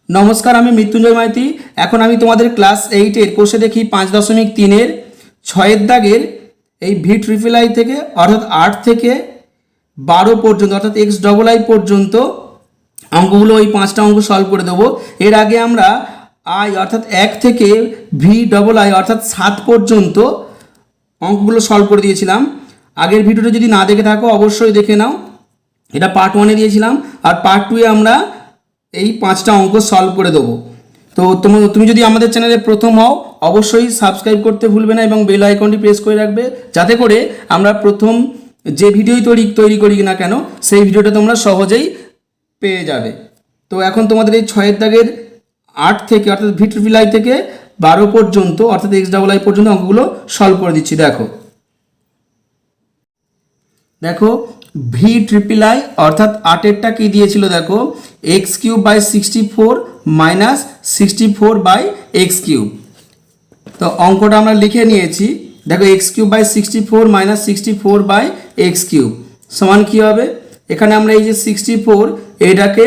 নমস্কার, আমি মৃত্যুঞ্জয় মাইতি। এখন আমি তোমাদের ক্লাস 8-এর কোষে দেখি 5.3-এর 6-এর দাগের এই ভি থেকে অর্থাৎ 8 থেকে 12 পর্যন্ত অর্থাৎ XII পর্যন্ত অঙ্কগুলো ওই 5টা অঙ্ক সলভ করে দেবো। এর আগে আমরা আই অর্থাৎ 1 থেকে VII অর্থাৎ 7 পর্যন্ত অঙ্কগুলো সলভ করে দিয়েছিলাম। আগের ভিডিওটা যদি না দেখে থাকো অবশ্যই দেখে নাও, এটা পার্ট 1-এ দিয়েছিলাম, আর পার্ট 2-এ আমরা এই 5টা অঙ্ক সলভ করে দেবো। তো তুমি যদি আমাদের চ্যানেলে প্রথম হও অবশ্যই সাবস্ক্রাইব করতে ভুলবে না এবং বেল আইকনটি প্রেস করে রাখবে, যাতে করে আমরা প্রথম যে ভিডিওই তৈরি করি না কেন সেই ভিডিওটা তোমরা সহজেই পেয়ে যাবে। তো এখন তোমাদের এই 6-এর দাগের 8 থেকে অর্থাৎ ভি থেকে 12 পর্যন্ত অর্থাৎ XII পর্যন্ত অঙ্কগুলো সলভ করে দিচ্ছি। দেখো VII অর্থাৎ 8-এরটা কি দিয়েছিল, দেখো x³/64 -64/x³। তো অঙ্কটা আমরা লিখে নিয়েছি। দেখো x³/64 -64/x³ সমান কী হবে, এখানে আমরা এই যে 64 এটাকে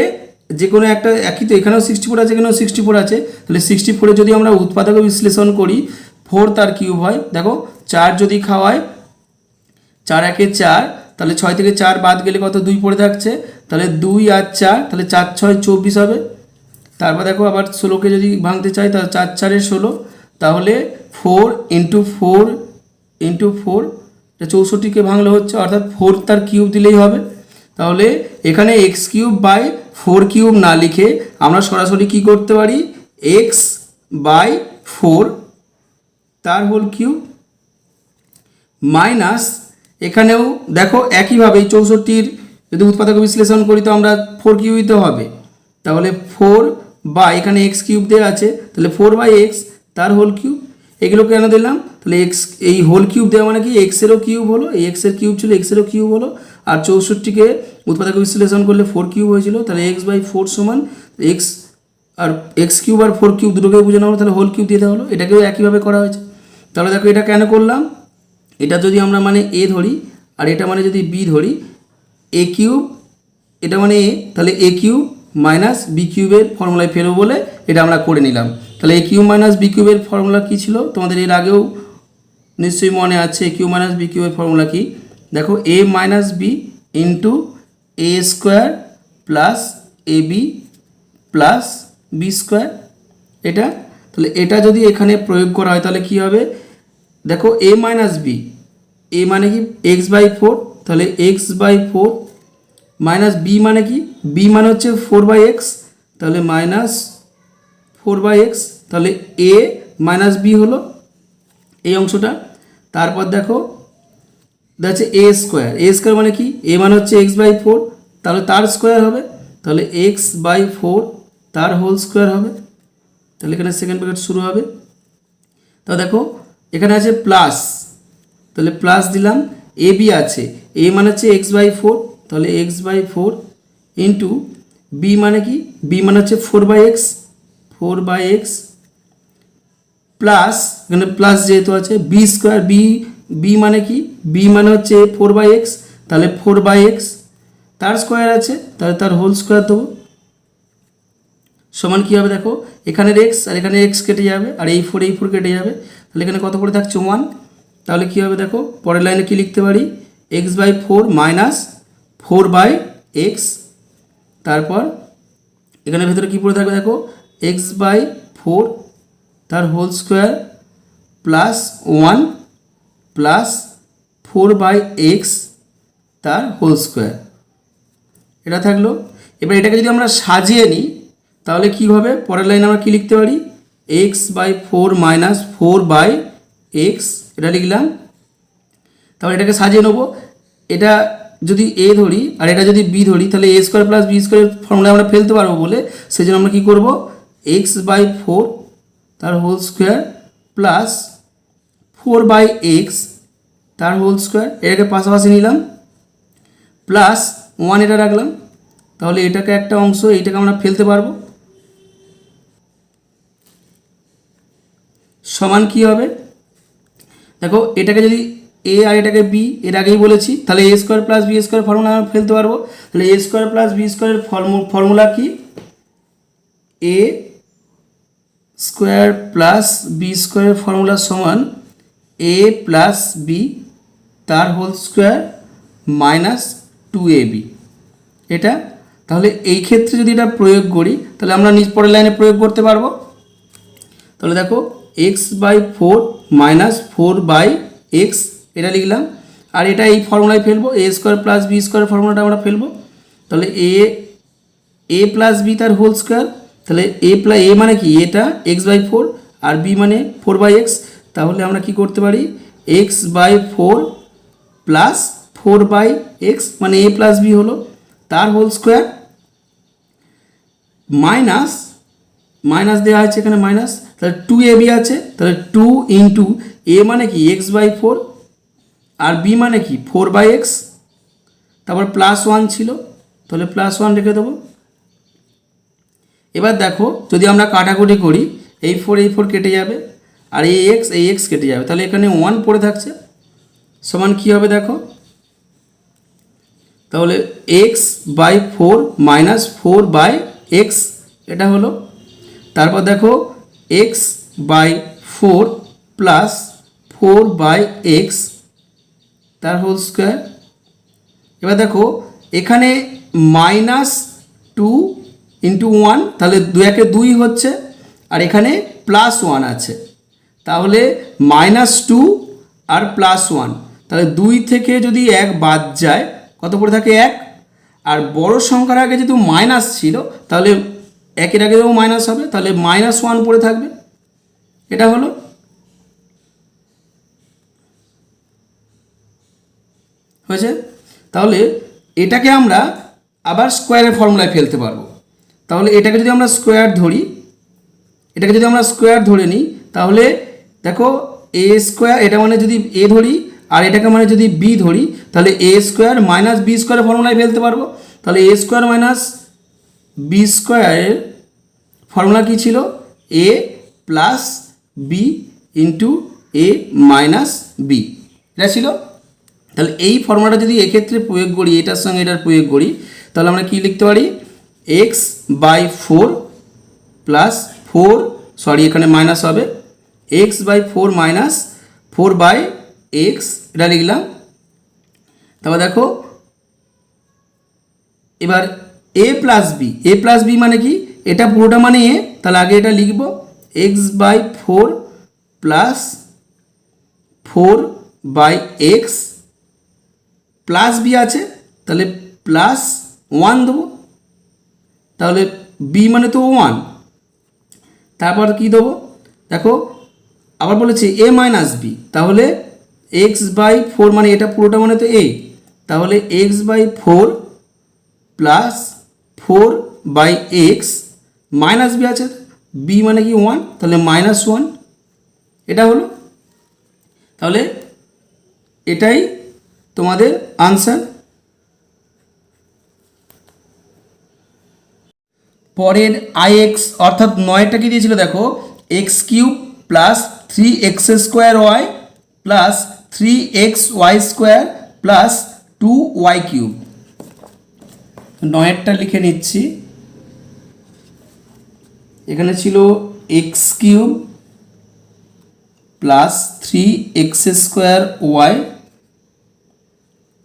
যে কোনো একটা একই, তো এখানেও 64 আছে এখানেও 64 আছে, তাহলে 64 যদি আমরা উৎপাদক বিশ্লেষণ করি 4 তার কিউব হয়। দেখো 4 যদি খাওয়ায় 4 একে 4, তাহলে 6 থেকে 4 বাদ গেলে কত 2 পড়ে থাকছে, তাহলে 2 আর 4 তাহলে 4 6 24 হবে। তারপর দেখো আবার 16কে যদি ভাঙতে চাই তাহলে 4 4 /16, তাহলে 4 × 4 × 4 এটা 64কে ভাঙলে হচ্ছে, অর্থাৎ 4 তার কিউব দিলেই হবে। তাহলে এখানে x³/4³ না লিখে আমরা সরাসরি কি করতে পারি, x/4 তার হোল কিউব মাইনাস, এখানেও দেখো একইভাবে এই 64-র যদি উৎপাদক বিশ্লেষণ করি তো আমরা 4³ দিতে হবে, তাহলে 4 বা এখানে x³ দেওয়া আছে তাহলে 4/x তার হোল কিউব। এগুলো কেন দিলাম, তাহলে এক্স এই হোল কিউব দেওয়া মানে কি এক্সেরও কিউব হলো, এই এক্সের কিউব ছিল এক্সেরও কিউব হলো, আর 64কে উৎপাদক বিশ্লেষণ করলে 4³ হয়েছিল, তাহলে x/4 সমান x, আর x³ আর 4³ দুটোকে বোঝানো হলো, তাহলে হোল কিউব দিয়ে দেওয়া হলো। এটাকেও একইভাবে করা হয়েছে। তাহলে দেখো এটা কেন করলাম, এটা যদি আমরা মানে a ধরি আর এটা মানে যদি b ধরি, a³ এটা মানে a, তাহলে a³ - b³ এর ফর্মুলায় ফেরবো বলে এটা আমরা করে নিলাম। তাহলে a³ - b³ এর ফর্মুলা কী ছিল তোমাদের এর আগেও নিশ্চয়ই মনে আছে। a³ - b³ এর ফর্মুলা কি, দেখো a - b × a² + ab + b², এটা। তাহলে এটা যদি এখানে প্রয়োগ করা হয় তাহলে কি হবে, দেখো a - b, a মানে কি x/4, তাহলে x/4 মাইনাস b মানে কি, b মানে হচ্ছে 4/x, তাহলে -4/x, তাহলে a - b হলো এই অংশটা। তারপর দেখো দেখছে a² মানে কি, a মানে হচ্ছে x/4, তাহলে তার স্কোয়ার হবে, তাহলে x/4 তার হোল স্কোয়ার হবে, তাহলে এখানে সেকেন্ড ব্র্যাকেট শুরু হবে। তো দেখো এখানে আছে প্লাস, তাহলে প্লাস দিলাম, এ বি আছে, এ মানে হচ্ছে x/4, তাহলে x/4 ইন্টু বি মানে কি, বি মানে হচ্ছে 4/x প্লাস, এখানে প্লাস যেহেতু আছে b², বি মানে কি, বি মানে হচ্ছে 4/x, তাহলে 4/x তার স্কোয়ার আছে, তাহলে তার হোল স্কোয়ার দেবো সমান কী হবে, দেখো এখানের x আর এখানে x কেটে যাবে, আর এই 4 কেটে যাবে, তাহলে এখানে কত পড়ে থাকছে 1। তাহলে কী হবে, দেখো পরের লাইনে কি লিখতে পারি, x/4 - 4/x, তারপর এখানে ভেতরে কী পড়ে থাকবে, দেখো x/4 তার whole square plus 1 plus 4/x তার হোল স্কোয়ার, এটা থাকলো। এবার এটাকে যদি আমরা সাজিয়ে নিই তাহলে কী হবে, পরের লাইনে আমরা কী লিখতে পারি, x/4 - 4/x, এটা লিখলাম। তাহলে এটাকে সাজিয়ে নেবো, এটা যদি a ধরি আর এটা যদি b ধরি তাহলে a² + b² ফর্মুলা আমরা ফেলতে পারবো বলে সেই জন্য আমরা কী করবো, x/4 তার হোল স্কোয়ার প্লাস 4/x তার হোল স্কোয়ার, এটাকে পাশাপাশি নিলাম, প্লাস 1 এটা রাখলাম, তাহলে এটাকে একটা অংশ এইটাকে আমরা ফেলতে পারবো, সমান কি হবে, দেখো এটাকে যদি a আর এটাকে b এর আগেই বলেছি, তাহলে a² + b² ফর্মুলা আমরা ফেলতে পারবো। তাহলে a² + b² ফর্মুলা কি, a square plus b square formula সমান এ প্লাস বি তার হোল স্কোয়ার মাইনাস 2ab। এটা তাহলে এই ক্ষেত্রে যদি এটা প্রয়োগ করি তাহলে আমরা নিচ পরের লাইনে প্রয়োগ করতে পারবো। তাহলে দেখো x/4 মাইনাস 4/x এটা লিখলাম, আর এটা এই ফর্মুলায় ফেলবো, এ স্কোয়ার প্লাস বি স্কোয়ার ফর্মুলাটা আমরা ফেলবো। তাহলে এ প্লাস বি তার হোল স্কোয়ার, তাহলে এ মানে কি এটা x/4 আর বি মানে 4/x। তাহলে আমরা কি করতে পারি x/4 প্লাস 4/x মানে এ প্লাস বি হলো তার হোল স্কোয়ার মাইনাস মাইনাস দেওয়া আছে এখানে মাইনাস, তাহলে 2ab আছে, তাহলে 2 ইন্টু এ মানে কি x/4 আর বি মানে কি 4/x, তারপর প্লাস 1 ছিল তাহলে প্লাস 1 রেখে দেবো। এবার দেখো যদি আমরা কাটাকুটি করি এই 4 কেটে যাবে আর এই এক্স কেটে যাবে, তাহলে এখানে 1 পড়ে থাকছে সমান কী হবে দেখো, তাহলে x/4 মাইনাস 4/x এটা হলো। তারপর দেখো x/4 প্লাস 4/x তার হোল স্কোয়ার। এবার দেখো এখানে মাইনাস 2 ইন্টু 1 তাহলে 2 2 হচ্ছে, আর এখানে প্লাস 1 আছে, তাহলে -2 আর +1, তাহলে 2 থেকে যদি 1 বাদ যায় কত পড়ে থাকে 1, আর বড় সংখ্যার আগে যেহেতু মাইনাস ছিল তাহলে 1-এর আগেও মাইনাস হবে, তাহলে -1 পড়ে থাকবে। এটা হলো। হয়েছে? তাহলে এটাকে আমরা আবার স্কোয়ারের ফর্মুলায় ফেলতে পারবো। তাহলে এটাকে যদি আমরা স্কোয়ার ধরে নিই তাহলে দেখো এ স্কোয়ার, এটা মানে যদি এ ধরি আর এটাকে মানে যদি বি ধরি তাহলে এ স্কোয়ার মাইনাস বি স্কোয়ারের ফর্মুলায় ফেলতে পারবো। তাহলে এ স্কোয়ার মাইনাস বি স্কোয়ারের ফর্মুলা কী ছিল, এ প্লাস বি ইন্টু এ মাইনাস বি, এটা ছিল। তাহলে এই ফর্মুলাটা যদি এক্ষেত্রে প্রয়োগ করি, এটার সঙ্গে এটার প্রয়োগ করি, তাহলে আমরা কি লিখতে পারি x/4 প্লাস 4 এখানে মাইনাস হবে x/4 মাইনাস 4/x এটা লিখলাম। তারপর দেখো এবার এ প্লাস বি মানে কি, এটা পুরোটা মানে এ, তাহলে আগে এটা লিখব x/4 plus 4/x plus B আছে তাহলে প্লাস 1 দেবো, তাহলে বি মানে তো 1, তারপর কি দেবো দেখো আবার বলেছে এ মাইনাস বি, তাহলে x/4 মানে এটা পুরোটা মানে তো এ, তাহলে x/4 plus 4/x minus b আছে, বি মানে কি 1, তাহলে -1 এটা হলো। তাহলে এটাই তোমাদের আনসার। পরের ix অর্থাৎ 9টা কি দিয়েছিল দেখো x³ plus 3x² plus 3xy² plus 2y³ 9টা লিখে নিচ্ছি। এখানে ছিল x³ plus 3x²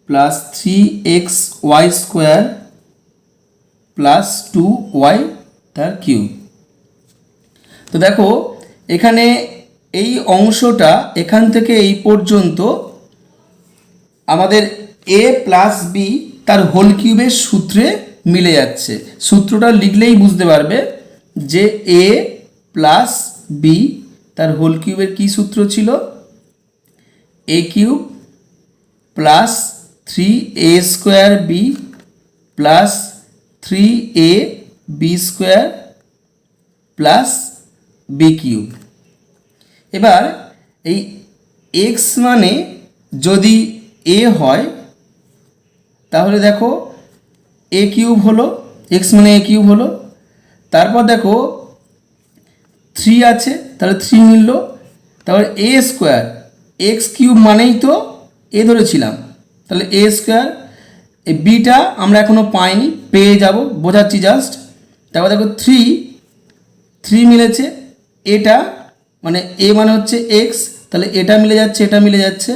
plus 3xy² plus 2y তার কিউব। তো দেখো এখানে এই অংশটা এখান থেকে এই পর্যন্ত আমাদের a প্লাস বি তার হোল কিউবের সূত্রে মিলে যাচ্ছে। সূত্রটা লিখলেই বুঝতে পারবে যে a প্লাস বি তার হোল কিউবের কী সূত্র ছিল, a³ plus 3a² b plus 3ab² plus b³ এবার এই x মানে যদি a হয় তাহলে দেখো a³ হলো, x মানে a³ হলো, তারপর দেখো 3 আছে তাহলে 3 মিলল, তারপর a² x³ মানেই তো a ধরেছিলাম, তাহলে a², এই বিটা আমরা এখনও পাইনি, পেয়ে যাব, বোঝাচ্ছি জাস্ট। তারপর দেখো 3 3 মিলেছে, এটা মানে এ মানে হচ্ছে এক্স, তাহলে এটা মিলে যাচ্ছে, এটা মিলে যাচ্ছে,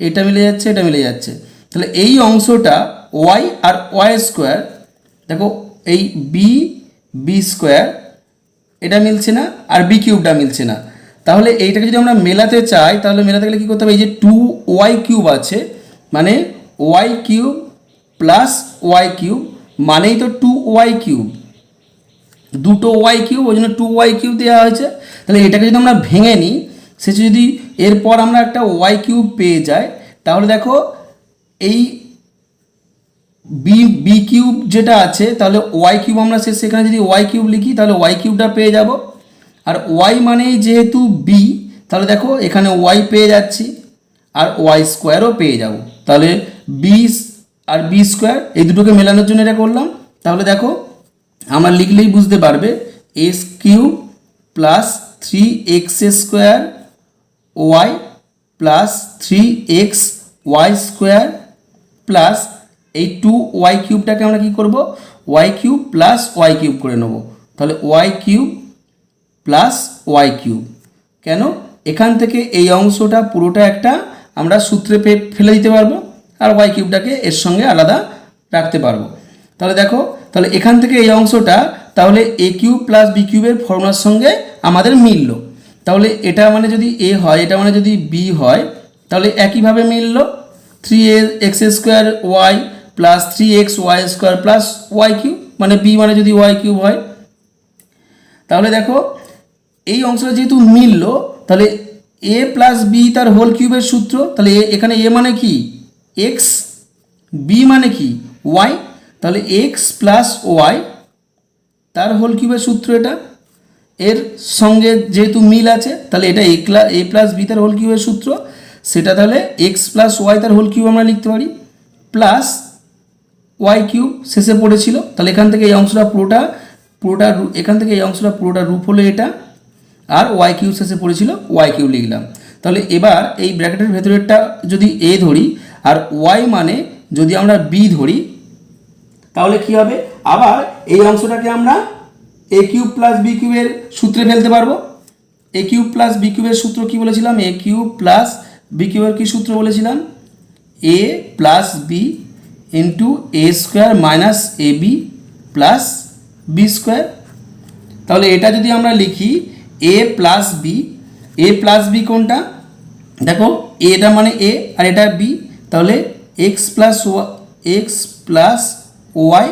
এটা মিলে যাচ্ছে, এটা মিলে যাচ্ছে, তাহলে এই অংশটা ওয়াই আর ওয়াই স্কোয়ার, দেখো এই বি বি স্কোয়ার এটা মিলছে না, আর বি কিউবটা মিলছে না, তাহলে এইটাকে যদি আমরা মেলাতে চাই তাহলে মেলাতে গেলে কী করতে হবে, এই যে 2y কিউব আছে মানে y cube plus y cube মানেই তো 2y কিউব, দুটো ওয়াই কিউব, ওই জন্য 2y কিউব দেওয়া হয়েছে। তাহলে এটাকে যদি আমরা ভেঙে নিই, শেষে যদি এরপর আমরা একটা ওয়াই কিউব পেয়ে যাই, তাহলে দেখো এই বি বি কিউব যেটা আছে, তাহলে ওয়াই কিউব আমরা শেষে এখানে যদি ওয়াই কিউব লিখি তাহলে ওয়াই কিউবটা পেয়ে যাব, আর ওয়াই মানেই যেহেতু বি, তাহলে দেখো এখানে ওয়াই পেয়ে যাচ্ছি আর ওয়াই স্কোয়ারও পেয়ে যাব, তাহলে বি আর বি স্কোয়ার এই দুটোকে মেলানোর জন্য এটা করলাম। তাহলে দেখো আমরা লিখলেই বুঝতে পারবে, x cube plus 3x square y plus 3x y square plus এই 2y কিউবটাকে আমরা কী করব, y cube plus y cube করে নেব, তাহলে y cube plus y cube. কেন, এখান থেকে এই অংশটা পুরোটা একটা আমরা সূত্রে ফেলে দিতে পারবো আর ওয়াই কিউবটাকে এর সঙ্গে আলাদা রাখতে পারবো। তাহলে দেখো, তাহলে এখান থেকে এই অংশটা তাহলে এ কিউব প্লাস বি কিউবের ফর্মুলার সঙ্গে আমাদের মিলল, তাহলে এটা মানে যদি এ হয়, এটা মানে যদি বি হয়, তাহলে একইভাবে মিলল 3x square y plus 3x y square plus y cube, মানে বি মানে যদি ওয়াই কিউব হয়। তাহলে দেখো এই অংশটা যেহেতু মিলল, তাহলে এ প্লাস বি তার হোল কিউবের সূত্র, তাহলে এখানে এ মানে কি এক্স, বি মানে কি ওয়াই, তাহলে এক্স প্লাস ওয়াই তার হোল কিউবের সূত্র এটা, এর সঙ্গে যেহেতু মিল আছে তাহলে এটা এ প্লাস বি তার হোল কিউবের সূত্র, সেটা তাহলে এক্স প্লাস ওয়াই তার হোল কিউব আমরা লিখতে পারি, প্লাস ওয়াই কিউব শেষে পড়েছিল, তাহলে এখান থেকে এই অংশটা পুরোটা এখান থেকে এই অংশটা পুরোটা রূপ হলো এটা, আর ওয়াই কিউব শেষে পড়েছিল ওয়াই কিউব লিখলাম। তাহলে এবার এই ব্র্যাকেটের ভেতরেরটা যদি এ ধরি আর ওয়াই মানে যদি আমরা বি ধরি, তাহলে কি হবে, আবার এই অংশটাকে আমরা এ কিউব প্লাস বি কিউবের সূত্রে ফেলতে পারবো। এ কিউব প্লাস বি কিউবের সূত্র কি বলেছিলাম, এ কিউব প্লাস বি কিউবের কী সূত্র বলেছিলাম, এ plus b into a square minus a b plus b square. তাহলে এটা যদি আমরা লিখি এ প্লাস বি কোনটা, দেখো এটা মানে এ আর এটা বি, তাহলে এক্স প্লাস ওয়াই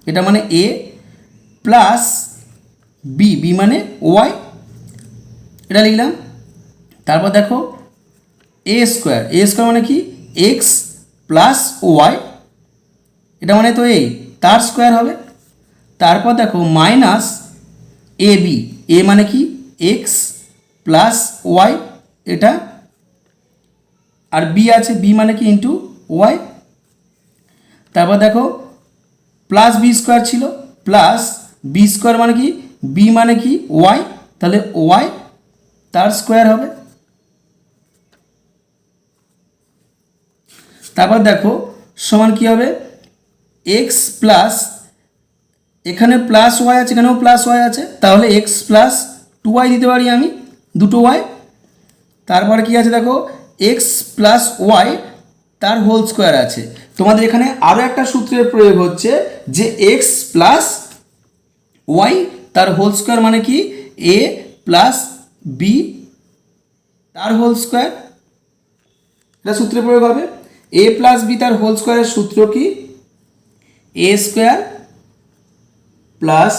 এটা মানে এ প্লাস বি মানে ওয়াই, এটা লিখলাম। তারপর দেখো এ স্কোয়ার মানে কি এক্স প্লাস ওয়াই, এটা মানে তো তার স্কোয়ার হবে। তারপর দেখো মাইনাস এ বি, এ মানে কি এক্স প্লাস ওয়াই এটা, আর বি আছে বি মানে কি ইন্টু ওয়াই। তারপর দেখো প্লাস বি স্কোয়ার ছিল, প্লাস বি স্কোয়ার মানে কি বি মানে কি ওয়াই, তাহলে ওয়াই তার স্কোয়ার হবে। তারপর দেখো সমান কি হবে, এক্স প্লাস এখানে প্লাস ওয়াই আছে, এখানেও প্লাস ওয়াই আছে, তাহলে এক্স প্লাস 2y দিতে পারি আমি, দুটো ওয়াই। তারপর কি আছে দেখো এক্স প্লাস ওয়াই তার হোল স্কোয়ার আছে। তোমাদের এখানে আরও একটা সূত্রের প্রয়োগ হচ্ছে যে এক্স প্লাস ওয়াই তার হোল স্কোয়ার মানে কি এ প্লাস বি তার হোল স্কোয়ার, এটা সূত্রে প্রয়োগ হবে। এ প্লাস বি তার হোল স্কোয়ারের সূত্র কি, a square plus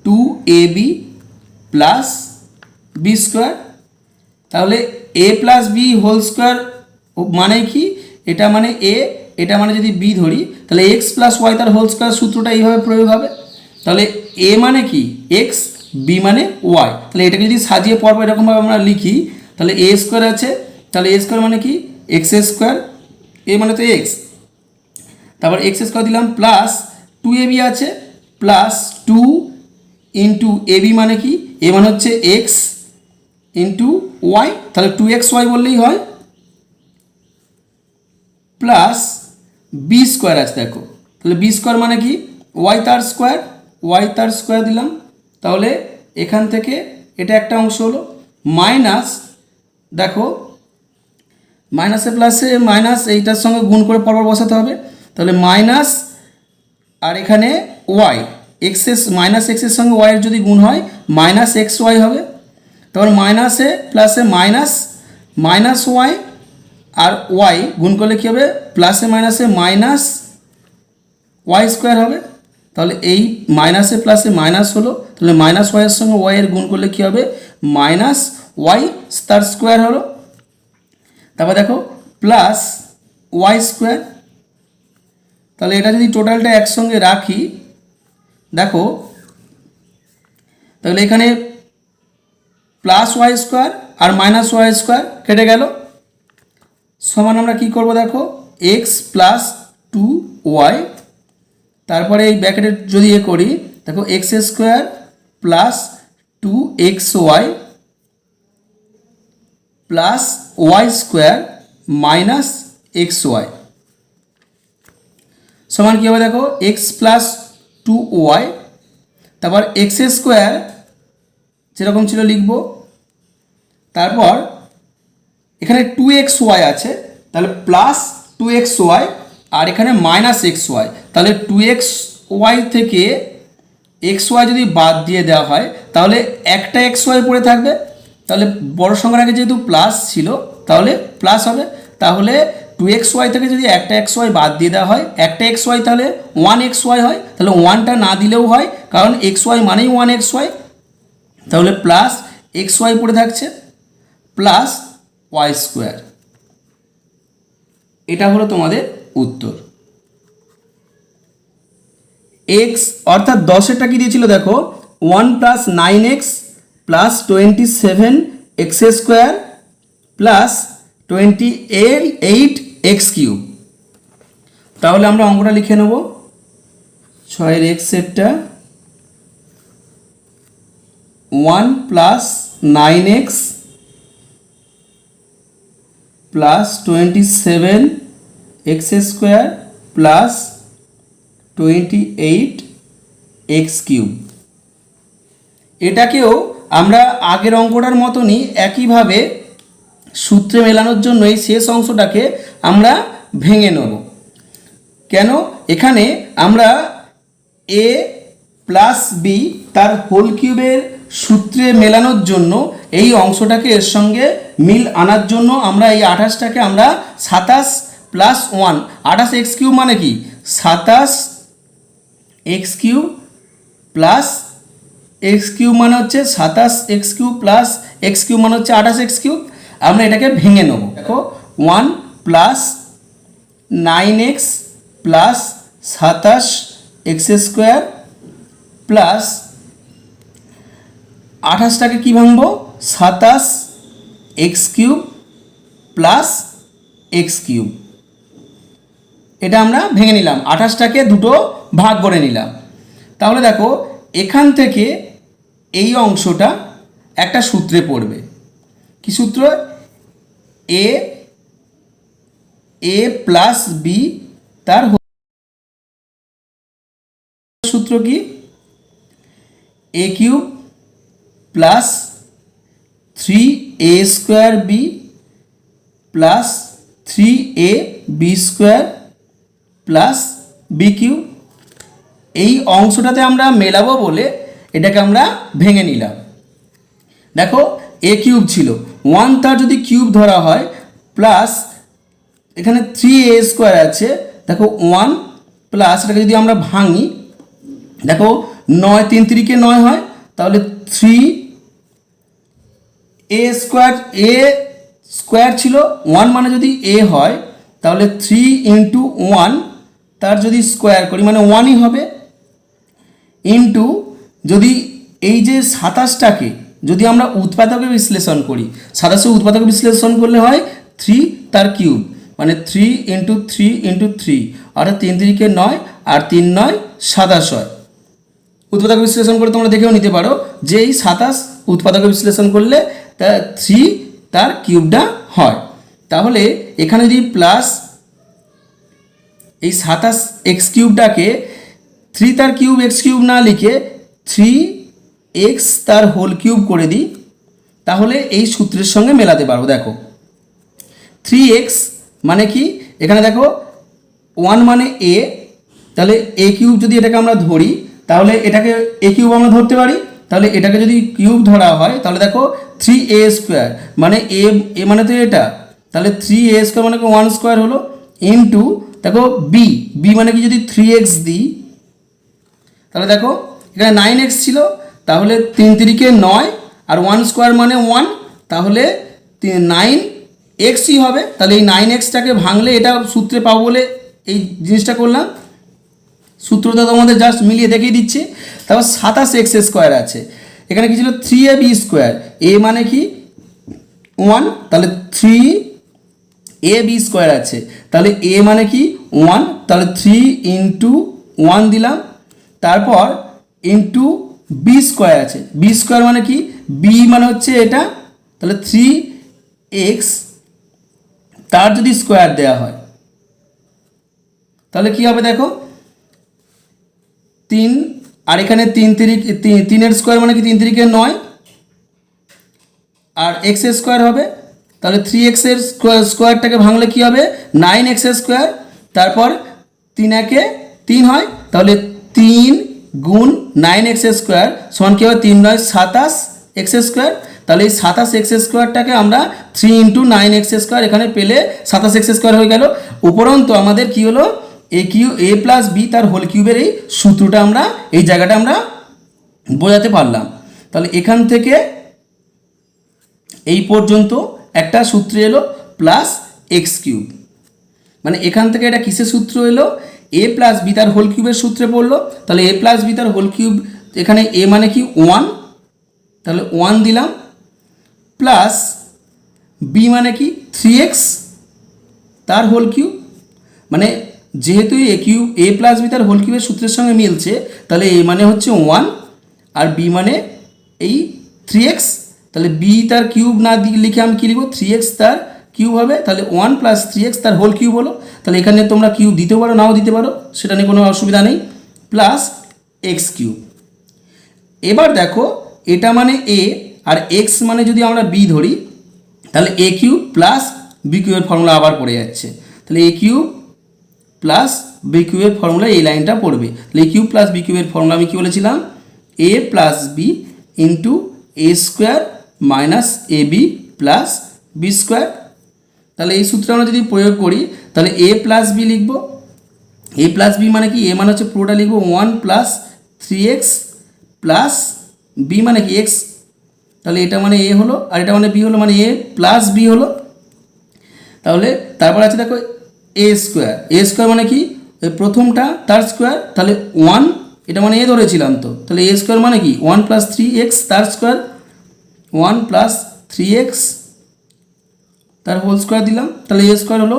2ab plus b square. তাহলে a plus b whole square মানে কি, এটা মানে এ, এটা মানে যদি বি ধরি তাহলে এক্স প্লাস ওয়াই তার হোল স্কোয়ার সূত্রটা এইভাবে প্রয়োগ হবে। তাহলে এ মানে কি এক্স, বি মানে ওয়াই, তাহলে এটাকে যদি সাজিয়ে পরপর এরকমভাবে আমরা লিখি তাহলে এ স্কোয়ার আছে, তাহলে এ স্কোয়ার মানে কি এক্স স্কোয়ার, এ মানে তো এক্স, তারপর এক্স স্কোয়ার দিলাম প্লাস 2ab আছে প্লাস 2 ইন্টু এবি মানে কি এ মানে হচ্ছে এক্স ইন্টু ওয়াই, তাহলে 2xy বললেই হয়, প্লাস বি স্কোয়ার আছে দেখো, তাহলে বি স্কোয়ার মানে কি ওয়াই তার স্কোয়ার দিলাম, তাহলে এখান থেকে এটা একটা অংশ হলো, মাইনাস দেখো মাইনাসে প্লাসে মাইনাস এইটার সঙ্গে গুণ করে পরপর বসাতে হবে, তাহলে মাইনাস আর এখানে ওয়াই এক্সেস মাইনাস এক্সের সঙ্গে ওয়াইয়ের যদি গুণ হয় মাইনাস এক্স ওয়াই হবে, তারপর মাইনাসে প্লাসে মাইনাস মাইনাস ওয়াই আর ওয়াই গুণ করলে কী হবে প্লাসে মাইনাসে মাইনাস ওয়াই স্কোয়ার হবে, তাহলে এই মাইনাসে প্লাসে মাইনাস হলো, তাহলে মাইনাস ওয়াইয়ের সঙ্গে ওয়াইয়ের গুণ করলে কী হবে মাইনাস ওয়াই তার স্কোয়ার হলো, তারপর দেখো প্লাস ওয়াই স্কোয়ার, তাহলে এটা যদি টোটালটা একসঙ্গে রাখি দেখো তাহলে এখানে প্লাস ওয়াই স্কোয়ার আর মাইনাস ওয়াই স্কোয়ার কেটে গেল, সমান আমরা কী করবো দেখো এক্স প্লাস টু ওয়াই, তারপরে এই ব্র্যাকেটের যদি করি দেখো x square plus two x y plus y square minus x y সমান কী হবে দেখো এক্স প্লাস টু ওয়াই, তারপর এক্স স্কোয়ার যেরকম ছিল লিখব, তারপর এখানে টু এক্স ওয়াই আছে তাহলে প্লাস টু এক্স ওয়াই আর এখানে মাইনাস এক্স ওয়াই, তাহলে টু এক্স ওয়াই থেকে এক্স ওয়াই যদি বাদ দিয়ে দেওয়া হয় তাহলে একটা এক্স ওয়াই পড়ে থাকবে, তাহলে বড় সংখ্যার আগে যেহেতু প্লাস ছিল তাহলে প্লাস হবে, তাহলে টু এক্স ওয়াই থেকে যদি একটা এক্স ওয়াই বাদ দিয়ে দেওয়া হয় একটা এক্স ওয়াই তাহলে ওয়ান এক্স ওয়াই হয়, তাহলে ওয়ানটা না দিলেও হয় কারণ এক্স ওয়াই মানেই ওয়ান এক্স ওয়াই, তাহলে প্লাস এক্স ওয়াই পড়ে থাকছে প্লাস ওয়াই স্কোয়ার, এটা হলো তোমাদের উত্তর। এক্স অর্থাৎ 10-এরটা কি দিয়েছিল দেখো 1 plus 9x plus 27 x square plus 28 x cube, তাহলে আমরা অঙ্কটা লিখে নেব 6-এর এক্সেরটা 1 plus 9x plus 27 x square plus 28 x cube, এটাকেও আমরা আগের অঙ্কটার মতনই একইভাবে সূত্রে মেলানোর জন্য এই শেষ অংশটাকে আমরা ভেঙে নেব। কেন এখানে আমরা এ প্লাস বি তার হোল কিউবের সূত্রে মেলানোর জন্য এই অংশটাকে এর সঙ্গে মিল আনার জন্য আমরা এই 28টাকে আমরা 27 প্লাস 1 28 এক্স কিউব মানে কি 27 x cube plus x cube মানে হচ্ছে 27 x cube plus x cube মানে হচ্ছে 28 এক্স কিউব, আমরা এটাকে ভেঙে নেব। দেখো 1 plus 9x plus 27 x square plus 28টাকে কী ভাঙবো 27 x cube plus x cube, এটা আমরা ভেঙে নিলাম 28টাকে দুটো ভাগ করে নিলাম। তাহলে দেখো এখান থেকে এই অংশটা একটা সূত্রে পড়বে, কি সূত্র এ প্লাস বি তার সূত্র কি a cube plus 3a square b plus 3a b square plus b cube, এই অংশটাতে আমরা মেলাবো বলে এটাকে আমরা ভেঙে নিলাম। দেখো এ কিউব ছিল 1 তার যদি কিউব ধরা হয় প্লাস এখানে 3a স্কোয়ার আছে, দেখো 1 প্লাস এটাকে যদি আমরা ভাঙি দেখো 9 3 3 কে 9 হয়, তাহলে 3a স্কোয়ার ছিল 1 মানে যদি a হয় তাহলে 3 ইন্টু 1 তার যদি স্কোয়ার করি মানে 1ই হবে, ইন্টু যদি এই যে 27টাকে যদি আমরা উৎপাদকে বিশ্লেষণ করি 27 উৎপাদকে বিশ্লেষণ করলে হয় 3 তার কিউব মানে 3 ইন্টু 3 ইন্টু 3 অর্থাৎ 3 3 কে 9 আর 3 9 27 হয়। উৎপাদক বিশ্লেষণ করে তোমরা দেখেও নিতে পারো যে এই 27 উৎপাদক বিশ্লেষণ করলে তা 3 তার কিউবটা হয়, তাহলে এখানে যদি প্লাস এই 27 এক্স কিউবটাকে 3 তার কিউব এক্স কিউব না লিখে 3 এক্স তার হোল কিউব করে দিই, তাহলে এই সূত্রের সঙ্গে মেলাতে পারবো। দেখো 3x মানে কি, এখানে দেখো 1 মানে a, তাহলে a কিউব যদি এটাকে আমরা ধরি তাহলে এটাকে a কিউব আমরা ধরতে পারি, তাহলে এটাকে যদি কিউব ধরা হয় তাহলে দেখো 3a স্কোয়ার মানে a মানে তো এটা, তাহলে 3a স্কোয়ার মানে 1 স্কোয়ার হলো, ইন্টু দেখো b মানে কি যদি 3x দিই, তাহলে দেখো এখানে 9x ছিল, তাহলে 3 3 কে 9 আর 1 স্কোয়ার মানে 1, তাহলে 9xই হবে। তাহলে এই 9xটাকে ভাঙলে এটা সূত্রে পাবো বলে এই জিনিসটা করলাম, সূত্রটা তোমাদের জাস্ট মিলিয়ে দেখিয়ে দিচ্ছি। তারপর 27x স্কোয়ার আছে, এখানে কি ছিল 3ab স্কোয়ার, a মানে কি 1, তাহলে 3ab স্কোয়ার আছে, তাহলে a মানে কি 1, তাহলে 3 ইন্টু 1 দিলাম, তারপর ইন্টু বি স্কোয়ার আছে, বি স্কোয়ার মানে কি বি মানে হচ্ছে এটা, তাহলে 3x তার যদি স্কোয়ার দেওয়া হয় তাহলে কি হবে দেখো 3, আর এখানে 3 স্কোয়ার মানে কি 3 3 কে 9 আর x স্কোয়ার হবে, তাহলে 3x এর স্কোয়ারটাকে ভাঙলে কি হবে 9x স্কোয়ার, তারপর 3 একে 3 হয়, তাহলে 3 গুণ 9x স্কোয়ার সমান কি হবে 3 9 27x স্কোয়ার, তাহলে এই 27x স্কোয়ারটাকে আমরা 3 ইন্টু 9x স্কোয়ার এখানে পেলে 27x স্কোয়ার হয়ে গেল। উপরন্তু আমাদের কি হলো a প্লাস বি তার হোল কিউবের এই সূত্রটা আমরা এই জায়গাটা আমরা বোঝাতে পারলাম। তাহলে এখান থেকে এই পর্যন্ত একটা সূত্র এলো প্লাস এক্স কিউব, মানে এখান থেকে এটা কিসের সূত্র এলো a প্লাস বি তার হোল কিউবের সূত্রে পড়লো। তাহলে a প্লাস বি তার হোল কিউব, এখানে a মানে কি 1, তাহলে 1 দিলাম, প্লাস b মানে কি 3x তার হোল কিউব, মানে যেহেতু a প্লাস বি তার হোল কিউবের সূত্রের সঙ্গে মিলছে, তাহলে a মানে হচ্ছে 1 আর b মানে এই 3x, তাহলে b তার কিউব না লিখে আমি কি লিখবো 3x তার কিউব হবে, তাহলে 1 প্লাস 3x তার হোল কিউব হলো। তাহলে এখানে তোমরা কিউব দিতে পারো নাও দিতে পারো, সেটা নিয়ে কোনো অসুবিধা নেই, প্লাস এক্স কিউব। এবার দেখো এটা মানে a আর x মানে যদি আমরা b ধরি তাহলে a কিউব প্লাস বি কিউবের ফর্মুলা আবার পড়ে যাচ্ছে, তাহলে a কিউব প্লাস বি কিউবের ফর্মুলা এই লাইনটা পড়বে। তাহলে a কিউব প্লাস বি কিউবের ফর্মুলা আমি কী বলেছিলাম a plus b into a square minus a b plus b square. তাহলে এই সূত্রে আমরা যদি প্রয়োগ করি তাহলে a প্লাস বি লিখব, a প্লাস বি মানে কি a মানে হচ্ছে পুরোটা লিখব 1 প্লাস 3x প্লাস বি মানে কি x, তাহলে এটা মানে a হলো আর এটা মানে b হলো, মানে a প্লাস বি হলো। তাহলে তারপর আছে দেখো a স্কোয়ার মানে কি প্রথমটা তার স্কোয়ার, তাহলে 1 এটা মানে a ধরেছিলাম তো, তাহলে a স্কোয়ার মানে কি 1 প্লাস 3x তার স্কোয়ার, 1 প্লাস 3x তার হোল স্কোয়ার দিলাম, তাহলে a স্কোয়ার হলো,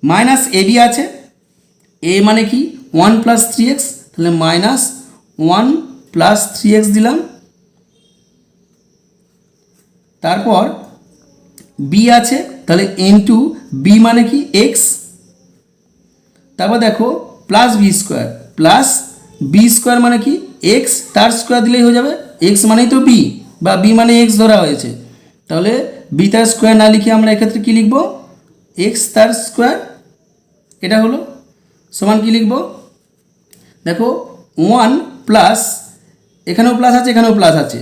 মাইনাস এ বি আছে, a মানে কি 1 প্লাস 3x, তাহলে মাইনাস 1 প্লাস 3x দিলাম, তারপর b আছে, তাহলে ইন্টু b মানে কি x, তারপর দেখো প্লাস বি স্কোয়ার মানে কি x তার স্কোয়ার দিলেই হয়ে যাবে, x মানেই তো b বা b মানে x ধরা হয়েছে, তাহলে b তার স্কোয়ার না লিখে আমরা এক্ষেত্রে কী লিখব x তার স্কোয়ার, এটা হলো সমান কি লিখব দেখো 1 প্লাস এখানেও প্লাস আছে এখানেও প্লাস আছে,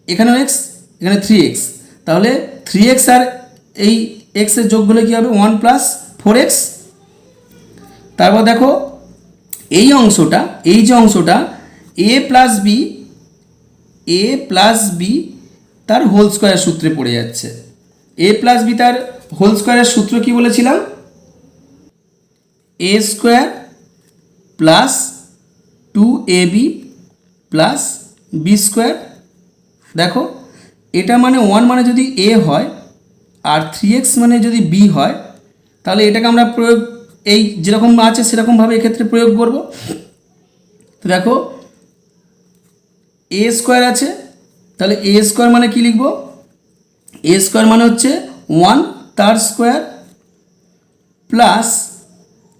এখানেও x এখানে 3x, তাহলে 3x আর এই x এর যোগ হলে কী হবে 1 প্লাস 4x। তারপর দেখো এই যে অংশটা a প্লাস বি তার হোল স্কোয়ারের সূত্রে পড়ে যাচ্ছে। a প্লাস বি তার হোল স্কোয়ারের সূত্র কি বলেছিলাম a square plus 2ab plus b square. দেখো এটা মানে 1 মানে যদি a হয় আর 3x মানে যদি b হয়, তাহলে এটাকে আমরা প্রয়োগ এই যেরকম আছে সেরকমভাবে এক্ষেত্রে প্রয়োগ করব। তো দেখো a স্কোয়ার আছে, তাহলে a স্কোয়ার মানে কি লিখব a স্কোয়ার মানে হচ্ছে 1 তার স্কোয়ার প্লাস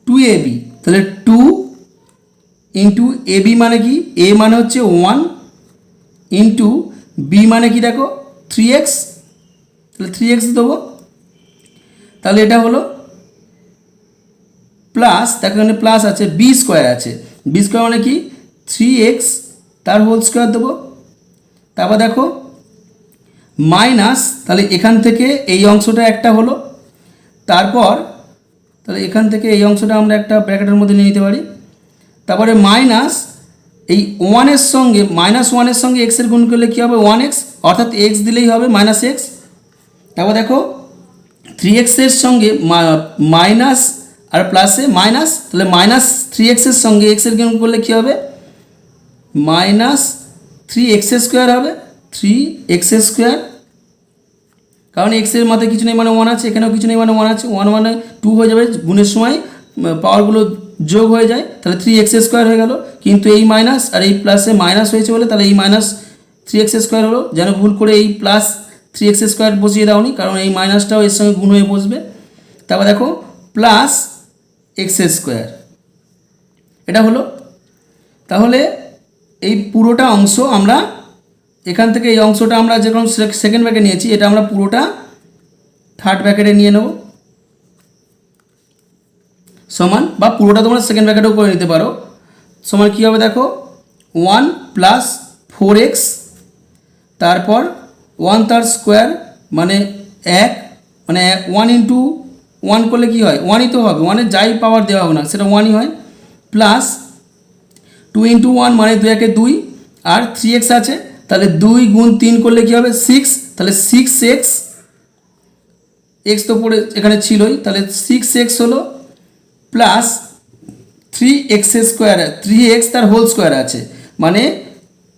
2ab, তাহলে 2 ইন্টু ab মানে কি a মানে হচ্ছে 1 ইন্টু বি মানে কি দেখো 3x, তাহলে 3x দেবো, তাহলে এটা হলো প্লাস, দেখো এখানে প্লাস আছে, বি স্কোয়ার আছে, বি স্কোয়ার মানে কি 3x তার হোল স্কোয়ার দেবো, তারপর দেখো মাইনাস, তাহলে এখান থেকে এই অংশটা একটা হলো, তারপর তাহলে এখান থেকে এই অংশটা আমরা একটা ব্র্যাকেটের মধ্যে নিয়ে নিতে পারি, তারপরে মাইনাস এই ওয়ানের সঙ্গে -1-এর সঙ্গে এক্সের গুণ করলে কী হবে 1x, অর্থাৎ এক্স দিলেই হবে -x, তারপর দেখো 3x এর সঙ্গে মাইনাস আর প্লাসে মাইনাস, তাহলে -3x এর সঙ্গে এক্সের গুণ করলে কী হবে -3x² হবে, 3x², কারণ এক্সের মাথায় কিছু নেই মানে 1 আছে, এখানেও কিছু নেই মানে 1 আছে, 1 মানে 2 হয়ে যাবে, গুণের সময় পাওয়ারগুলো যোগ হয়ে যায়, তাহলে 3x² হয়ে গেল, কিন্তু এই মাইনাস আর এই প্লাসে মাইনাস হয়েছে বলে তাহলে এই -3x² হলো, যেন ভুল করে এই +3x² বসিয়ে দাওনি, কারণ এই মাইনাসটাও এর সঙ্গে গুণ হয়ে বসবে, তারপর দেখো +x², এটা হলো। তাহলে এই পুরোটা অংশ আমরা এখান থেকে এই অংশটা আমরা যেরকম সেকেন্ড ব্র্যাকেট নিয়েছি, এটা আমরা পুরোটা থার্ড ব্র্যাকেটে নিয়ে নেব, সমান, বা পুরোটা তোমরা সেকেন্ড ব্র্যাকেটেও করে নিতে পারো, সমান কী হবে দেখো 1 + 4x, তারপর 1 তার স্কোয়ার মানে 1, মানে 1 × 1 করলে কী হয় 1ই তো হবে, 1-এর যাই পাওয়ার দেওয়া হোক না সেটা 1ই হয়, প্লাস 2 × 1 মানে 2 × 2, আর 3x আছে, তাহলে 2 × 3 করলে কী হবে 6, তাহলে 6x, এক্স তো পড়ে এখানে ছিলই, তাহলে 6x হলো, প্লাস 3x², 3x তার হোল স্কোয়ার আছে, মানে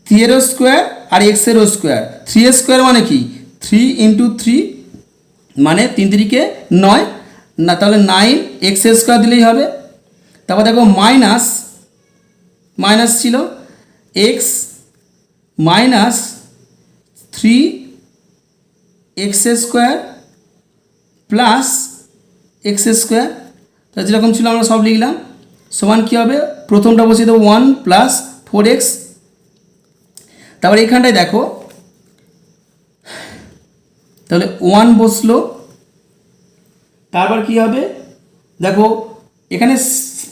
3-এরও স্কোয়ার আর x-এরও স্কোয়ার, 3² মানে কি 3 × 3 মানে 3 × 3 = 9, না তাহলে 9x² দিলেই হবে, তারপর দেখো মাইনাস ছিল x -3x² প্লাস x², তাহলে যেরকম ছিল আমরা সব লিখলাম, সমান কী হবে প্রথমটা বসিয়ে দেবো 1 + 4x, তারপর এখানটায় দেখো তাহলে 1 বসলো, তারপর কি হবে দেখো এখানে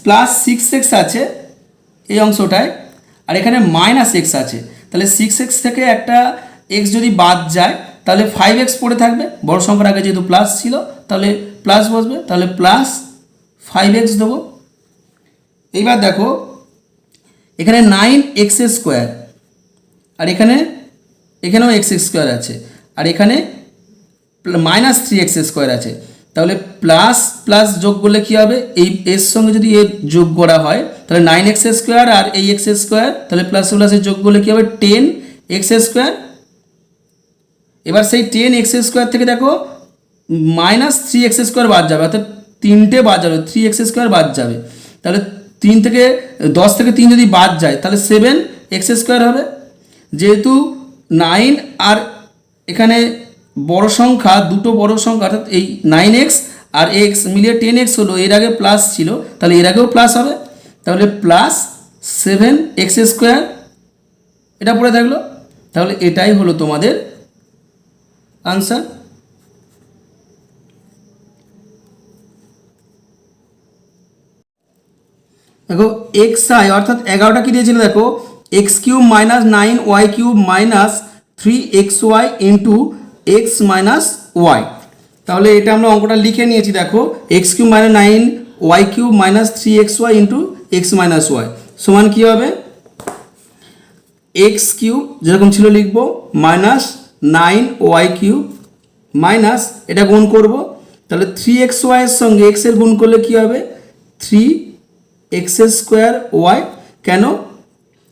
+6x আছে এই অংশটায়, আর এখানে -x আছে, তাহলে 6x থেকে একটা x যদি বাদ যায় তাহলে 5x পড়ে থাকবে, বড় সংখ্যার আগে যেহেতু প্লাস ছিল তাহলে প্লাস বসবে, তাহলে +5x দেবো। এইবার দেখো এখানে 9x², আর এখানেও x² আছে, আর এখানে -3x² আছে, তাহলে প্লাস প্লাস যোগ করলে কী হবে এই এর সঙ্গে যদি এ যোগ করা হয় তাহলে 9x² আর এই x², তাহলে প্লাস প্লাসের যোগ করলে কী হবে 10x², এবার সেই 10x² থেকে দেখো -3x² বাদ যাবে, অর্থাৎ 3টে বাদ যাবে, 3x² বাদ যাবে, তাহলে 10 থেকে 3 যদি বাদ যায় তাহলে 7x² হবে, যেহেতু 9 আর এখানে বড় সংখ্যা, দুটো বড় সংখ্যা, অর্থাৎ এই 9x আর x মিলিয়ে 10x হলো, এর আগে প্লাস ছিল তাহলে এর আগেও প্লাস হবে, তাহলে +7x², এটা পড়ে থাকলো, তাহলে এটাই হলো তোমাদের আনসার। দেখো xi অর্থাৎ 11টা কি দিয়েছিল দেখো x³ - 9y³ - 3xy × x - y, তাহলে এটা আমরা অঙ্কটা লিখে নিয়েছি, দেখো x³ - 9y³ - 3xy × x - y সমান কী হবে x³ যেরকম ছিল লিখবো -9y³ মাইনাস এটা গুণ করব, তাহলে 3xy এর সঙ্গে x এর গুণ করলে কী হবে 3x²y, কেন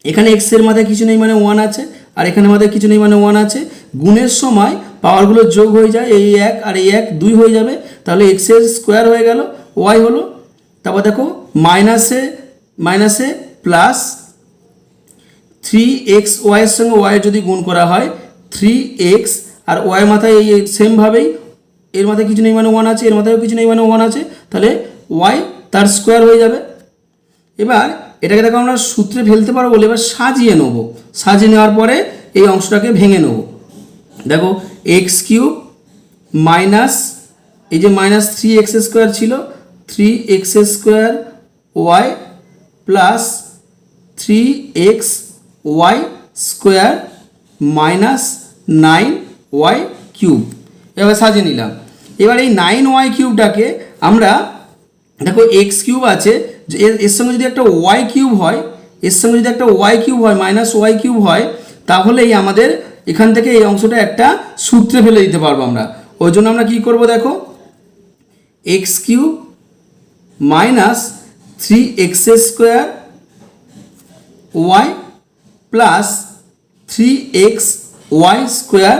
এখানে x এর মাথায় কিছু নেই মানে 1 আছে, আর এখানে মাথায় কিছু নেই মানে 1 আছে, গুণের সময় পাওয়ারগুলো যোগ হয়ে যায়, এই 1 আর এই 1 2 হয়ে যাবে, তাহলে x² হয়ে গেল, y হলো, তারপর দেখো মাইনাসে প্লাস 3xy এর সঙ্গে y যদি গুণ করা হয় 3x, আর y মাথায় এই সেমভাবেই এর মাথায় কিছু নেই মানে 1 আছে, এর মাথায়ও কিছু নেই মানে 1 আছে, তাহলে y তার স্কোয়ার হয়ে যাবে। এবার এটাকে দেখো আমরা সূত্রে ফেলতে পারবো বলে এবার সাজিয়ে নেব, সাজিয়ে নেওয়ার পরে এই অংশটাকে ভেঙে নেব। দেখো এক্স কিউব মাইনাস এই যে মাইনাস 3x স্কোয়ার ছিল 3x square y plus 3x y square minus 9y cube এবার সাজিয়ে নিলাম। এবার এই 9y কিউবটাকে আমরা দেখো এক্স কিউব আছে এর সঙ্গে যদি একটা ওয়াই কিউব হয়, এর সঙ্গে যদি একটা ওয়াই কিউব হয় মাইনাস ওয়াই কিউব হয়, তাহলেই আমাদের এখান থেকে এই অংশটা একটা সূত্রে ফেলে দিতে পারবো আমরা। ওই জন্য আমরা কী করবো দেখো x cube minus 3x square y plus 3x y square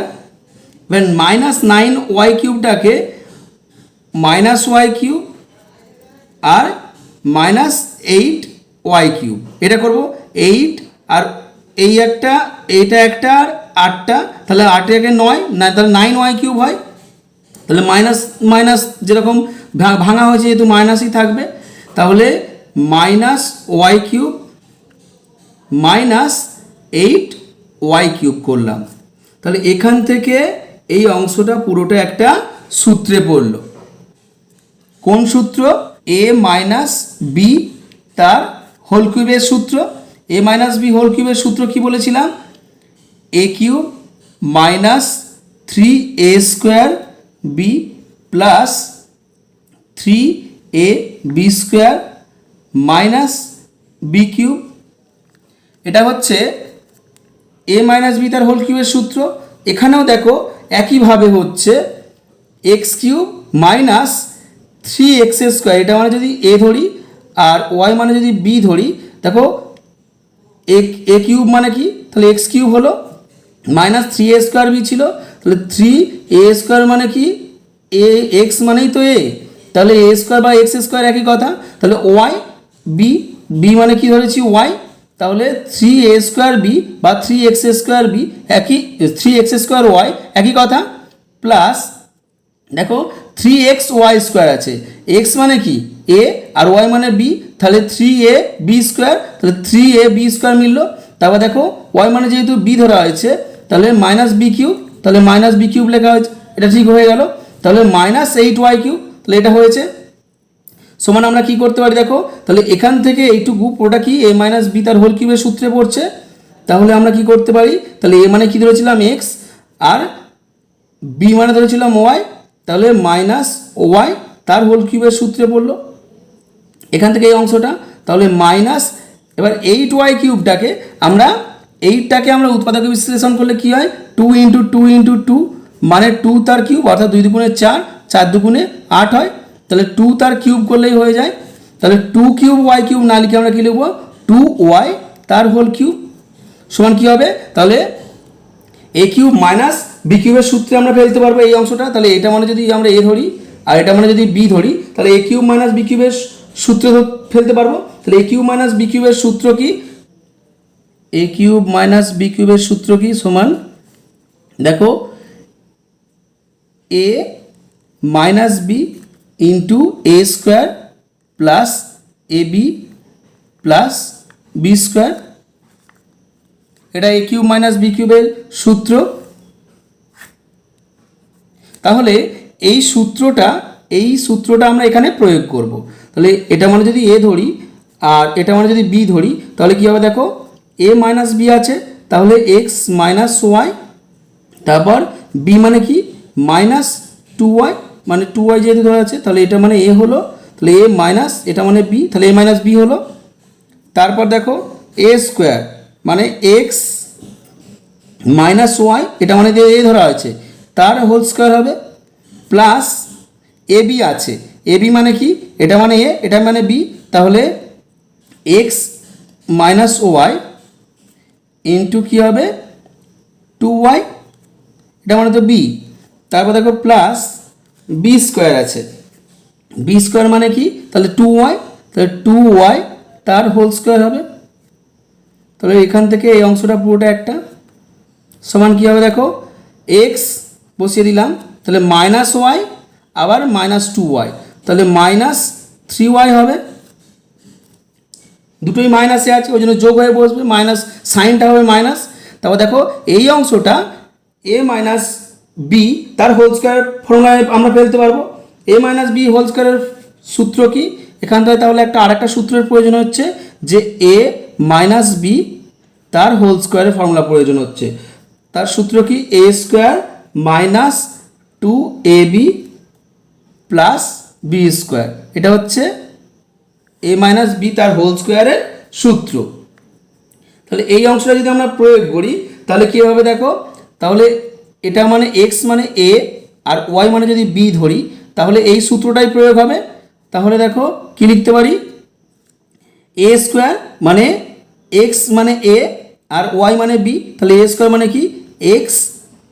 এবার মাইনাস 9y কিউবটাকে মাইনাস ওয়াই কিউব আর মাইনাস 8y কিউব এটা করব 8 আর এই একটা এইটা একটা আর 8টা তাহলে 8 একে 9 না তাহলে 9y কিউব হয়, তাহলে মাইনাস মাইনাস যেরকম ভাঙা হয়েছে যেহেতু মাইনাসই থাকবে, তাহলে minus y cube minus 8y cube করলাম। তাহলে এখান থেকে এই অংশটা পুরোটা একটা সূত্রে পড়লো। কোন সূত্র? a মাইনাস বি তার হোল কিউবের সূত্র। a মাইনাস বি হোল কিউবের সূত্র কি বলেছিলাম? a cube minus 3a square b plus 3ab square minus b cube. এটা হচ্ছে a মাইনাস বি তার হোল কিউবের সূত্র। এখানেও দেখো একইভাবে হচ্ছে x cube minus 3x square, এটা মানে যদি a ধরি আর y মানে যদি b ধরি, দেখো a কিউব মানে কি, তাহলে x কিউব হলো মাইনাস 3a স্কোয়ার বি ছিল, তাহলে 3a স্কোয়ার মানে কি a x মানেই তো a, তাহলে a স্কোয়ার বা x স্কোয়ার একই কথা, তাহলে y b মানে কি ধরেছি y, তাহলে 3a স্কোয়ার বি বা 3x স্কোয়ার বি একই 3x স্কোয়ার ওয়াই একই কথা, প্লাস দেখো 3x ওয়াই স্কোয়ার আছে, x মানে কি a আর y মানে b, তাহলে 3ab স্কোয়ার, তাহলে 3ab স্কোয়ার মিললো। তারপর দেখো y মানে যেহেতু b ধরা হয়েছে তাহলে মাইনাস বি কিউব, তাহলে মাইনাস বি কিউব লেখা হয়েছে, এটা ঠিক হয়ে গেল। তাহলে মাইনাস 8y কিউব, তাহলে এটা হয়েছে সমান আমরা কি করতে পারি দেখো, তাহলে এখান থেকে এইটুকু পুরোটা কি a মাইনাস বি তার হোল কিউবের সূত্রে পড়ছে, তাহলে আমরা কি করতে পারি, তাহলে a মানে কি ধরেছিলাম x আর b মানে ধরেছিলাম y, তাহলে মাইনাস ওয়াই তার হোল কিউবের সূত্রে পড়লো এখান থেকে এই অংশটা, তাহলে মাইনাস এবার 8y কিউবটাকে আমরা 8টাকে আমরা উৎপাদকে বিশ্লেষণ করলে কি হয় 2 ইন্টু 2 ইন্টু 2 মানে 2 তার কিউব অর্থাৎ 2 দুগুণে 4, 4 দুগুণে 8 হয়, তাহলে 2 তার কিউব করলেই হয়ে যায়। তাহলে 2 কিউব y কিউব না লিখে আমরা কি লিখবো 2y তার হোল কিউব সমান কি হবে, তাহলে a কিউব মাইনাস বি কিউবের সূত্রে আমরা ফেলতে পারবো এই অংশটা, তাহলে এটা মানে যদি আমরা a ধরি আর এটা মানে যদি b ধরি, তাহলে a কিউব মাইনাস বি কিউবের সূত্রে ফেলতে পারবো। তাহলে a কিউব মাইনাস বি কিউবের সূত্র কি, a কিউব মাইনাস বি কিউবের সূত্র কি সমান দেখো a minus b into a square plus ab plus b square, এটা a কিউব মাইনাস বি কিউবের সূত্র। তাহলে এই সূত্রটা আমরা এখানে প্রয়োগ করব। তাহলে এটা মানে যদি a ধরি আর এটা মানে যদি b ধরি, তাহলে কি হবে দেখো a মাইনাস বি আছে, তাহলে x মাইনাস ওয়াই, তারপর b মানে কি মাইনাস 2y, মানে 2y যেহেতু ধরা আছে তাহলে এটা মানে a হলো, তাহলে a মাইনাস এটা মানে b, তাহলে a মাইনাস b হলো। তারপর দেখো a স্কোয়ার মানে x মাইনাস ওয়াই, এটা মানে যে a ধরা আছে তার হোল স্কোয়ার হবে, প্লাস এ বি আছে, এ বি মানে কি এটা মানে a এটা মানে b, তাহলে x মাইনাস ওয়াই ইন্টু কী হবে 2y, এটা মানে তো b, তারপর দেখো প্লাস বি স্কোয়ার আছে, বি স্কোয়ার মানে কি তাহলে 2y, তাহলে 2y তার হোল স্কোয়ার হবে। তাহলে এখান থেকে এই অংশটা পুরোটা একটা সমান কী হবে দেখো x বসিয়ে দিলাম, তাহলে মাইনাস ওয়াই আবার মাইনাস 2y, তাহলে মাইনাস 3y হবে, দুটোই মাইনাসে আছে ওই জন্য যোগ হয়ে বসবে, মাইনাস সাইনটা হবে মাইনাস, তারপর দেখো এই অংশটা এ মাইনাস বি তার হোল স্কোয়ার ফর্মুলায় আমরা ফেলতে পারবো। এ মাইনাস বি হোল স্কোয়ারের সূত্র কি, এখান থেকে তাহলে আরেকটা সূত্রের প্রয়োজন হচ্ছে যে এ মাইনাস বি তার হোল স্কোয়ারের ফর্মুলা প্রয়োজন হচ্ছে। তার সূত্র কি, a square minus 2ab plus b square, এটা হচ্ছে এ মাইনাস বি তার হোল স্কোয়ারের সূত্র। তাহলে এই অংশটা যদি আমরা প্রয়োগ করি তাহলে কী হবে দেখো, তাহলে এটা মানে এক্স মানে এ আর ওয়াই মানে যদি বি ধরি তাহলে এই সূত্রটাই প্রয়োগ হবে। তাহলে দেখো কি লিখতে পারি, এ স্কোয়ার মানে এক্স মানে এ আর ওয়াই মানে বি, তাহলে এ স্কোয়ার মানে কি এক্স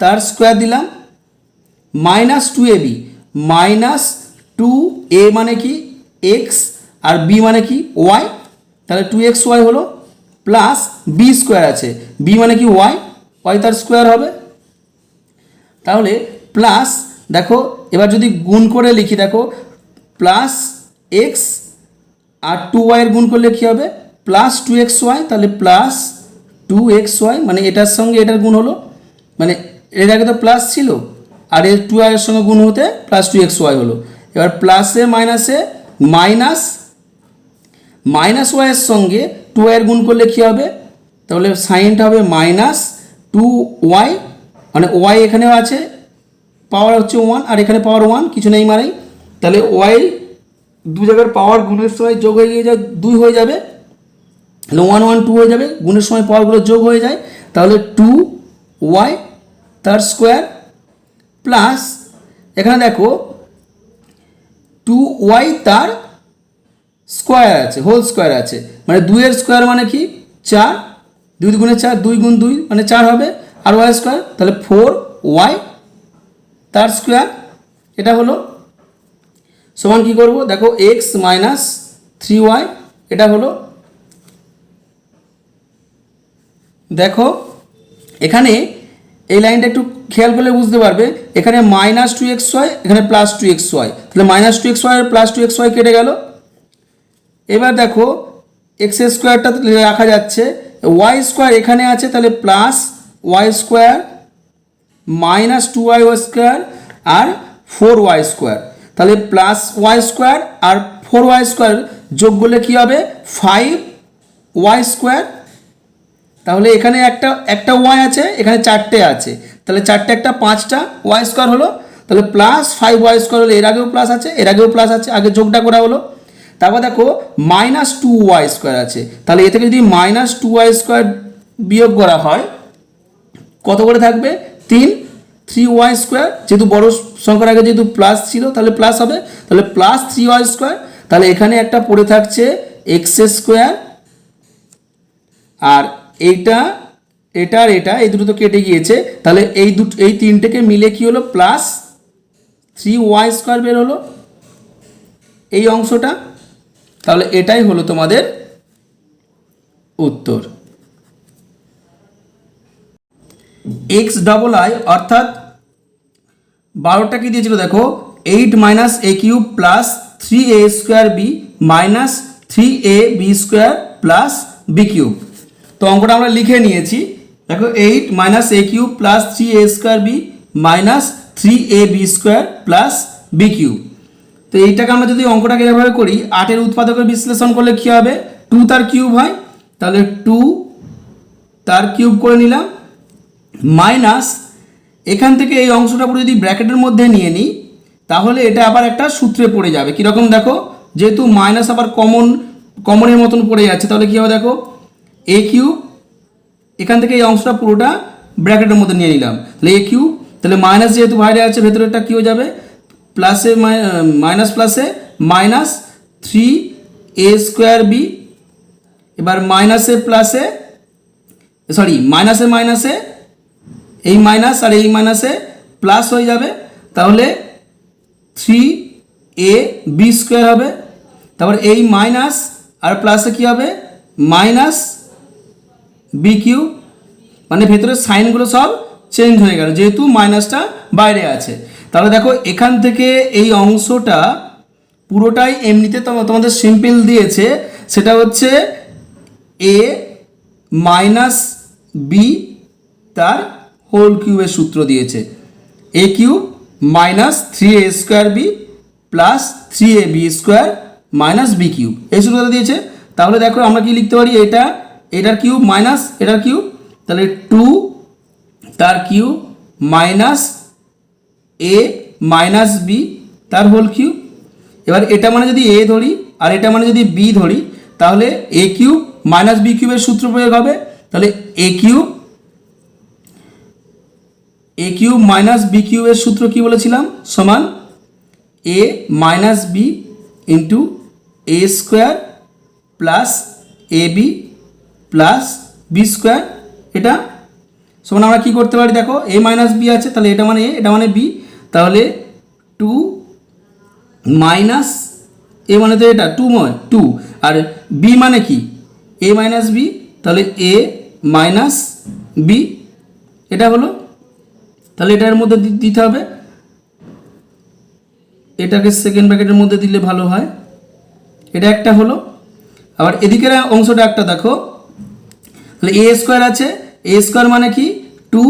তার স্কোয়ার দিলাম মাইনাস 2ab মাইনাস 2a মানে কি এক্স আর বি মানে কি ওয়াই, তাহলে 2xy হলো প্লাস বি স্কোয়ার আছে, বি মানে কি ওয়াই, ওয়াই তার স্কোয়ার হবে। তাহলে প্লাস দেখো এবার যদি গুণ করে লিখি দেখো প্লাস এক্স আর 2y এর গুণ করলে কী হবে প্লাস 2xy, তাহলে প্লাস 2xy মানে এটার সঙ্গে এটার গুণ হলো, মানে এর আগে তো প্লাস ছিল আর এর 2y এর সঙ্গে গুণ হতে প্লাস 2xy হলো। এবার প্লাসে মাইনাসে মাইনাস মাইনাস ওয়াইয়ের সঙ্গে 2y এর গুণ করলে কী হবে, তাহলে সাইনটা হবে মাইনাস 2y, মানে ওয়াই এখানেও আছে পাওয়ার হচ্ছে 1 আর এখানে পাওয়ার 1 কিছু নেই মানেই, তাহলে ওয়াই দু জায়গার পাওয়ার গুণের সময় যোগ হয়ে গিয়ে 2 হয়ে যাবে, তাহলে 1 1 2 হয়ে যাবে, গুণের সময় পাওয়ারগুলো যোগ হয়ে যায়, তাহলে 2y তার স্কোয়ার প্লাস এখানে দেখো 2y তার স্কোয়ার আছে হোল স্কোয়ার আছে, মানে 2 এর স্কোয়ার মানে কি 4, 2 গুণে 4 2 গুণ 2 মানে 4 হবে আর ওয়াই স্কোয়ার, তাহলে 4y তার স্কোয়ার, এটা হলো সমান কি করব দেখো এক্স মাইনাস 3y, এটা হলো দেখো এখানে এই লাইনটা একটু খেয়াল করলে বুঝতে পারবে, এখানে মাইনাস 2xy এখানে প্লাস 2xy, তাহলে মাইনাস 2xy আর প্লাস 2xy কেটে গেল। এবার দেখো এক্স স্কোয়ারটা রাখা যাচ্ছে, ওয়াই স্কোয়ার এখানে আছে তাহলে plus y square minus 2y square আর 4y স্কোয়ার, তাহলে প্লাস ওয়াই স্কোয়ার আর 4y স্কোয়ার যোগ করলে কী হবে 5y স্কোয়ার, তাহলে এখানে একটা ওয়াই আছে এখানে 4টে আছে, তাহলে 4টে একটা 5টা ওয়াই স্কোয়ার হলো, তাহলে প্লাস 5y স্কোয়ার হলো, এর আগেও প্লাস আছে এর আগেও প্লাস আছে, আগে যোগটা করা হলো। তারপর দেখো মাইনাস 2y স্কোয়ার আছে, তাহলে এ থেকে যদি মাইনাস 2y স্কোয়ার বিয়োগ করা হয় কত করে থাকবে 3y স্কোয়ার, যেহেতু বড় সংখ্যার আগে যেহেতু প্লাস ছিল তাহলে প্লাস হবে, তাহলে প্লাস 3y স্কোয়ার, তাহলে এখানে একটা পড়ে থাকছে এক্স স্কোয়ার আর এটা এটা আর এটা এই দুটো তো কেটে গিয়েছে, তাহলে এই তিনটেকে মিলে কি হলো প্লাস 3y স্কোয়ার বের হলো এই অংশটা, তাহলে এটাই হলো তোমাদের উত্তর। এক্স ডবল আই অর্থাৎ 12টা কি দিয়েছিল দেখো 8 minus a cube plus 3a square b minus 3ab square plus b cube, তো অঙ্কটা আমরা লিখে নিয়েছি দেখো 8 minus a cube plus 3a square b minus 3ab square plus b cube. তো এইটাকে আমরা যদি অঙ্কটাকে এভাবে করি 8-এর উৎপাদকের বিশ্লেষণ করলে কী হবে 2 তার কিউব হয়, তাহলে 2 তার কিউব করে নিলাম মাইনাস এখান থেকে এই অংশটা পুরো যদি ব্র্যাকেটের মধ্যে নিয়ে নিই তাহলে এটা আবার একটা সূত্রে পড়ে যাবে কীরকম দেখো, যেহেতু মাইনাস আবার কমনের মতন পড়ে যাচ্ছে তাহলে কী হবে দেখো এ কিউব, এখান থেকে এই অংশটা পুরোটা ব্র্যাকেটের মধ্যে নিয়ে নিলাম তাহলে এ কিউব, তাহলে মাইনাস যেহেতু বাইরে আছে ভেতরেরটা কী হয়ে যাবে প্লাসে মাইনাস প্লাসে মাইনাস 3a স্কোয়ার বি, এবার মাইনাসে প্লাসে সরি মাইনাসে মাইনাসে এই মাইনাস আর এই মাইনাসে প্লাস হয়ে যাবে, তাহলে 3ab স্কোয়ার হবে, তারপর এই মাইনাস আর প্লাসে কী হবে মাইনাস বি কিউব, মানে ভেতরের সাইনগুলো সব চেঞ্জ হয়ে গেল যেহেতু মাইনাসটা বাইরে আছে। তাহলে দেখো এখান থেকে এই অংশটা পুরোটাই এমনিতে তোমাদের সিম্পল দিয়েছে, সেটা হচ্ছে এ মাইনাস বি তার হোল কিউবের সূত্র দিয়েছে, a cube minus 3a² b plus 3ab² minus b cube, এই সূত্রটা দিয়েছে। তাহলে দেখো আমরা কি লিখতে পারি, এটার কিউব মাইনাস এটার কিউব, তাহলে 2 তার কিউব মাইনাস এ মাইনাস বি তার হোল কিউব। এবার এটা মানে যদি এ ধরি আর এটা মানে যদি বি ধরি, তাহলে এ কিউব মাইনাস বি কিউবের সূত্র প্রয়োগ হবে। তাহলে এ কিউব মাইনাস বি কিউবের সূত্র কি বলেছিলাম, সমান a minus b into a² plus a b plus b²। এটা সমান আমরা কি করতে পারি, দেখো এ মাইনাস বি আছে, তাহলে এটা মানে এ, এটা মানে বি, তাহলে 2 মাইনাস এ মানে তো এটা 2 আর বি মানে কি এ মাইনাস বি, তাহলে এ মাইনাস বি, এটা হলো। তাহলে এটার মধ্যে দিতে হবে, এটাকে সেকেন্ড ব্র্যাকেটের মধ্যে দিলে ভালো হয়, এটা একটা হলো। আবার এদিকের অংশটা একটা দেখো, তাহলে a² আছে, a² মানে কি 2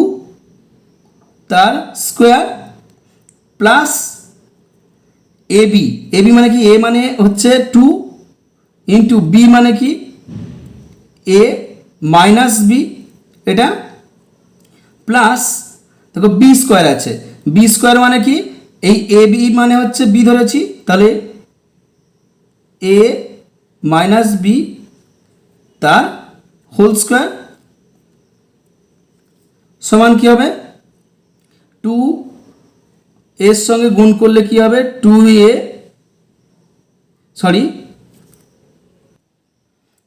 তার স্কোয়ার প্লাস এবি মানে কি এ মানে হচ্ছে 2 ইন্টু বি মানে কি এ মাইনাস বি, এটা প্লাস দেখো b² আছে, b² মানে কি এই এ বি মানে হচ্ছে বি ধরেছি, তাহলে এ মাইনাস বি তার হোল স্কোয়ার সমান কি হবে 2 এর সঙ্গে গুণ করলে কি হবে 2a,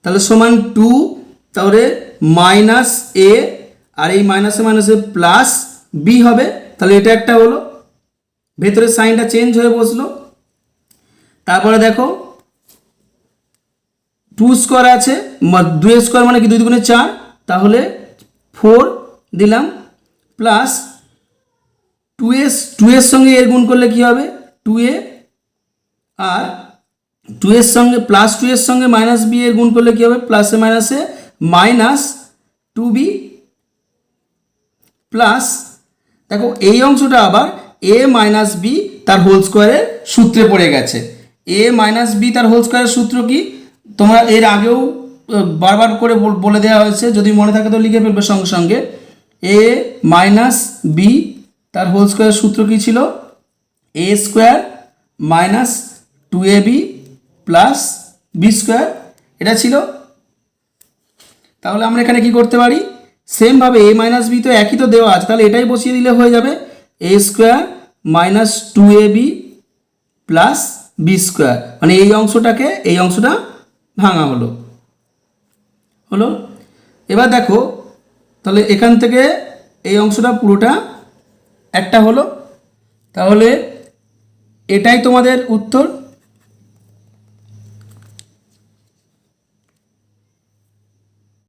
তাহলে সমান 2, তাহলে মাইনাস এ আর এই মাইনাসে মাইনাসে প্লাস বি হবে। তাহলে এটা একটা হলো, ভেতরের সাইনটা চেঞ্জ হয়ে বসলো। তারপরে দেখো 2² আছে, 2a² মানে কি 2 দুগুণে 4, তাহলে 4 দিলাম প্লাস 2 এর সঙ্গে এর গুণ করলে কি হবে 2a, আর 2 এর সঙ্গে প্লাস 2 এর সঙ্গে মাইনাস বি এর গুণ করলে কি হবে প্লাসে মাইনাসে মাইনাস 2b প্লাস দেখো এই অংশটা আবার এ মাইনাস বি তার হোল স্কোয়ারের সূত্রে পড়ে গেছে। এ মাইনাস বি তার হোল স্কোয়ারের সূত্র কি তোমরা এর আগেও বারবার করে বলে দেওয়া হয়েছে, যদি মনে থাকে তো লিখে ফেলবে সঙ্গে সঙ্গে। এ মাইনাস বি তার হোল স্কোয়ারের সূত্র কি ছিল a² minus 2ab plus b², এটা ছিল। তাহলে আমরা এখানে কি করতে পারি, সেমভাবে এ মাইনাস বি তো একই তো দেওয়া আছে, তাহলে এটাই বসিয়ে দিলে হয়ে যাবে a² minus 2ab plus b², মানে এই অংশটা ভাঙা হলো। এবার দেখো তাহলে এখান থেকে এই অংশটা পুরোটা একটা হলো, তাহলে এটাই তোমাদের উত্তর।